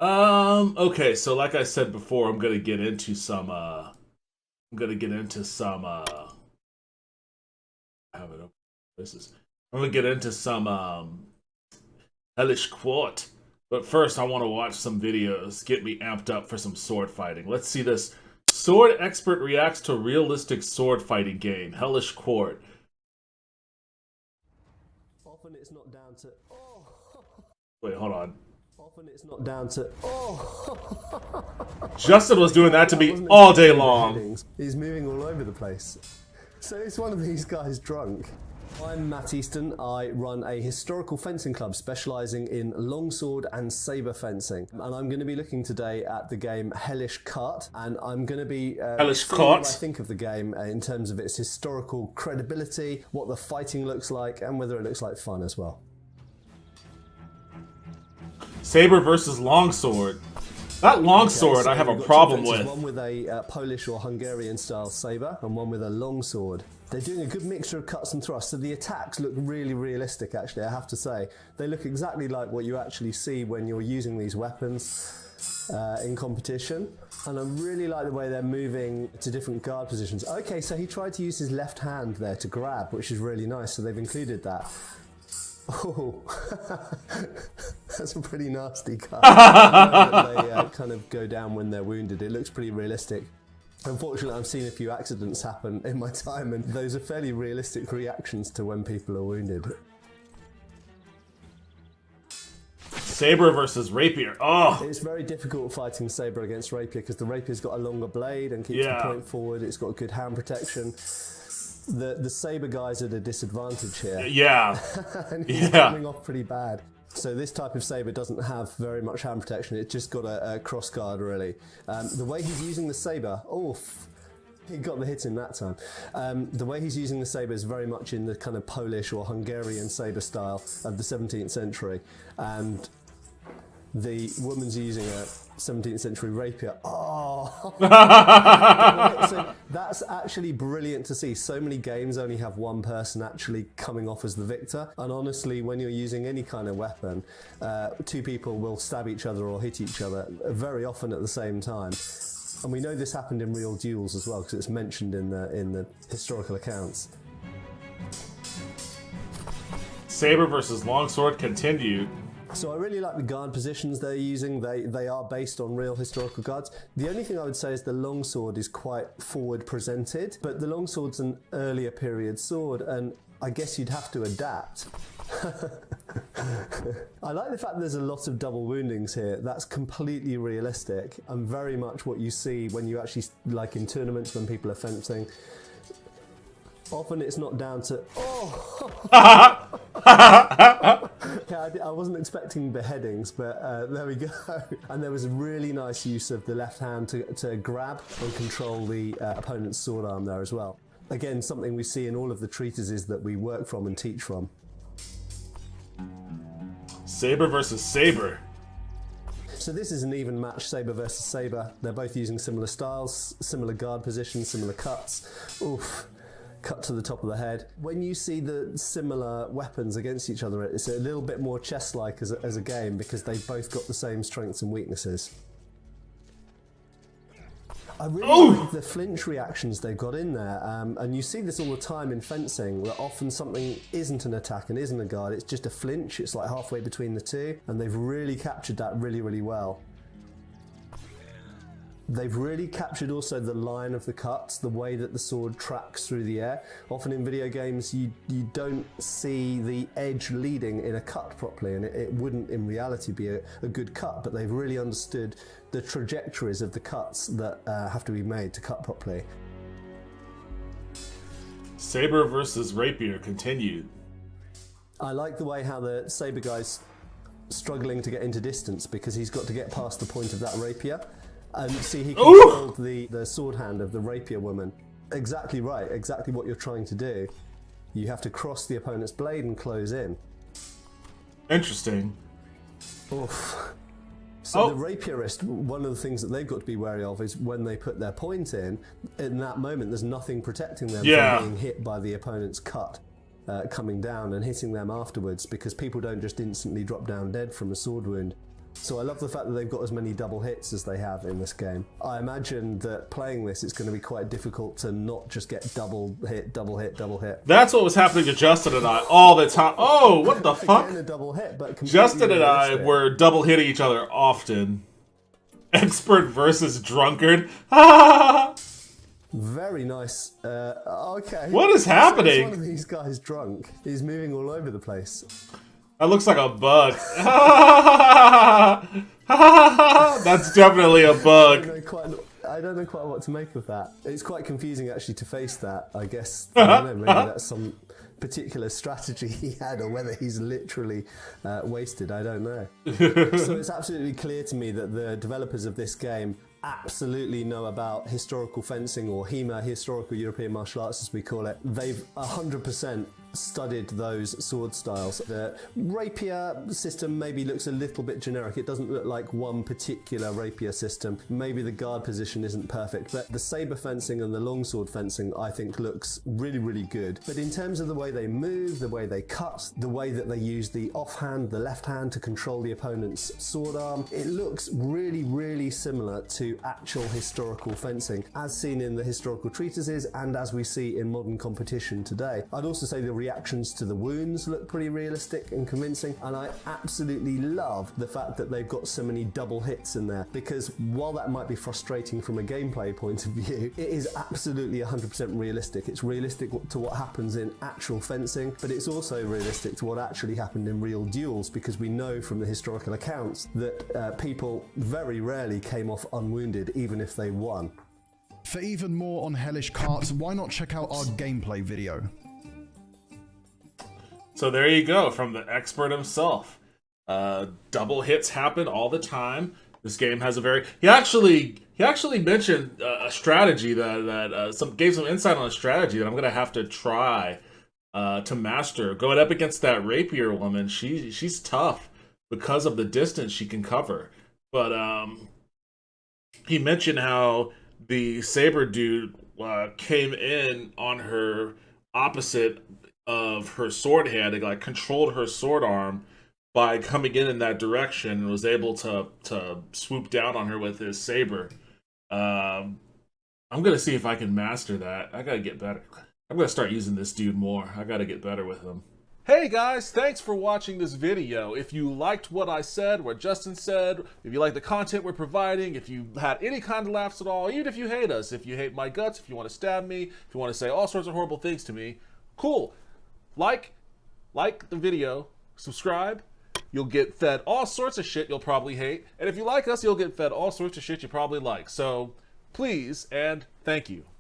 Okay, so like I said before, I'm gonna get into some I have it open. I'm gonna get into some Hellish Quart. But first I wanna watch some videos, get me amped up for some sword fighting. Let's see this. Sword expert reacts to realistic sword fighting game, Hellish Quart. Often it's not down to Wait, hold on. Often it's not down to Justin was doing that to me all day long. He's moving all over the place. So it's one of these guys drunk. I'm Matt Easton. I run a historical fencing club specialising in longsword and saber fencing. And I'm going to be looking today at the game Hellish Quart. And I'm going to be Hellish seeing Quart. what I think of the game in terms of its historical credibility, what the fighting looks like, and whether it looks like fun as well. Saber versus longsword. That longsword I have a problem with. One with a Polish or Hungarian style saber and one with a longsword. They're doing a good mixture of cuts and thrusts, so the attacks look really realistic actually, I have to say. They look exactly like what you actually see when you're using these weapons in competition. And I really like the way they're moving to different guard positions. Okay, so he tried to use his left hand there to grab, which is really nice, so they've included that. Oh, that's a pretty nasty cut. They kind of go down when they're wounded. It looks pretty realistic. Unfortunately, I've seen a few accidents happen in my time, and those are fairly realistic reactions to when people are wounded. Saber versus Rapier. Oh! It's very difficult fighting Saber against Rapier because the Rapier's got a longer blade and keeps the point forward. It's got good hand protection. The Saber guy's at a disadvantage here. Yeah. And he's coming off pretty bad. So this type of Saber doesn't have very much hand protection. It's just got a cross guard, really. The way he's using the Saber, he got the hit in that time. The way he's using the Saber is very much in the kind of Polish or Hungarian Saber style of the 17th century. And the woman's using a 17th century rapier. Oh! So that's actually brilliant to see. So many games only have one person actually coming off as the victor. And honestly, when you're using any kind of weapon, two people will stab each other or hit each other very often at the same time. And we know this happened in real duels as well, because it's mentioned in the historical accounts. Saber versus longsword continued. So I really like the guard positions they're using. They are based on real historical guards. The only thing I would say is the longsword is quite forward presented, but the longsword's an earlier period sword, and I guess you'd have to adapt. I like the fact there's a lot of double woundings here. That's completely realistic and very much what you see when you actually, like in tournaments when people are fencing. Often it's not down to, I wasn't expecting beheadings, but there we go. And there was a really nice use of the left hand to grab and control the opponent's sword arm there as well. Again, something we see in all of the treatises that we work from and teach from. Saber versus Saber. So this is an even match, Saber versus Saber. They're both using similar styles, similar guard positions, similar cuts. Oof. Cut to the top of the head. When you see the similar weapons against each other, it's a little bit more chess-like as a game because they've both got the same strengths and weaknesses. I really like the flinch reactions they've got in there, and you see this all the time in fencing, that often something isn't an attack and isn't a guard, it's just a flinch, it's like halfway between the two, and they've really captured that really well. They've really captured also the line of the cuts, the way that the sword tracks through the air. Often in video games you don't see the edge leading in a cut properly, and it wouldn't in reality be a good cut, but they've really understood the trajectories of the cuts that have to be made to cut properly. Saber versus Rapier continued. I like the way how the Saber guy's struggling to get into distance because he's got to get past the point of that rapier. And see, he controlled the sword hand of the Rapier woman. Exactly right, exactly what you're trying to do. You have to cross the opponent's blade and close in. Interesting. Oof. So the Rapierist, one of the things that they've got to be wary of is when they put their point in that moment there's nothing protecting them from being hit by the opponent's cut coming down and hitting them afterwards, because people don't just instantly drop down dead from a sword wound. So I love the fact that they've got as many double hits as they have in this game. I imagine that playing this, it's going to be quite difficult to not just get double hit, double hit, double hit. That's what was happening to Justin and I all the time. Oh, what the fuck? Again, a double hit, but Justin and I were double hitting each other often. Expert versus drunkard. Very nice. Okay. What is happening? So one of these guys drunk. He's moving all over the place. That looks like a bug. That's definitely a bug. I don't know quite what to make of that. It's quite confusing actually to face that. I guess I don't know, maybe that's some particular strategy he had, or whether he's literally wasted. I don't know. So it's absolutely clear to me that the developers of this game absolutely know about historical fencing, or HEMA, historical European martial arts as we call it. They've 100% studied those sword styles. The rapier system maybe looks a little bit generic. It doesn't look like one particular rapier system. Maybe the guard position isn't perfect, but the saber fencing and the longsword fencing I think looks really, really good. But in terms of the way they move, the way they cut, the way that they use the offhand, the left hand to control the opponent's sword arm, it looks really, really similar to actual historical fencing, as seen in the historical treatises and as we see in modern competition today. I'd also say the reactions to the wounds look pretty realistic and convincing, and I absolutely love the fact that they've got so many double hits in there, because while that might be frustrating from a gameplay point of view, it is absolutely 100% realistic. It's realistic to what happens in actual fencing, but it's also realistic to what actually happened in real duels, because we know from the historical accounts that people very rarely came off unwounded, even if they won. For even more on Hellish Quart, why not check out our gameplay video? So there you go, from the expert himself. Double hits happen all the time. This game has a very... He actually mentioned a strategy that gave some insight on a strategy that I'm gonna have to try to master. Going up against that rapier woman, she's tough because of the distance she can cover. But he mentioned how the Saber dude came in on her opposite of her sword hand, and like controlled her sword arm by coming in that direction, and was able to swoop down on her with his saber. I'm gonna see if I can master that. I gotta get better. I'm gonna start using this dude more. I gotta get better with him. Hey guys, thanks for watching this video. If you liked what I said, what Justin said, if you like the content we're providing, if you had any kind of laughs at all, even if you hate us, if you hate my guts, if you want to stab me, if you want to say all sorts of horrible things to me, cool. Like the video, subscribe, you'll get fed all sorts of shit you'll probably hate, and if you like us, you'll get fed all sorts of shit you probably like. So please and thank you.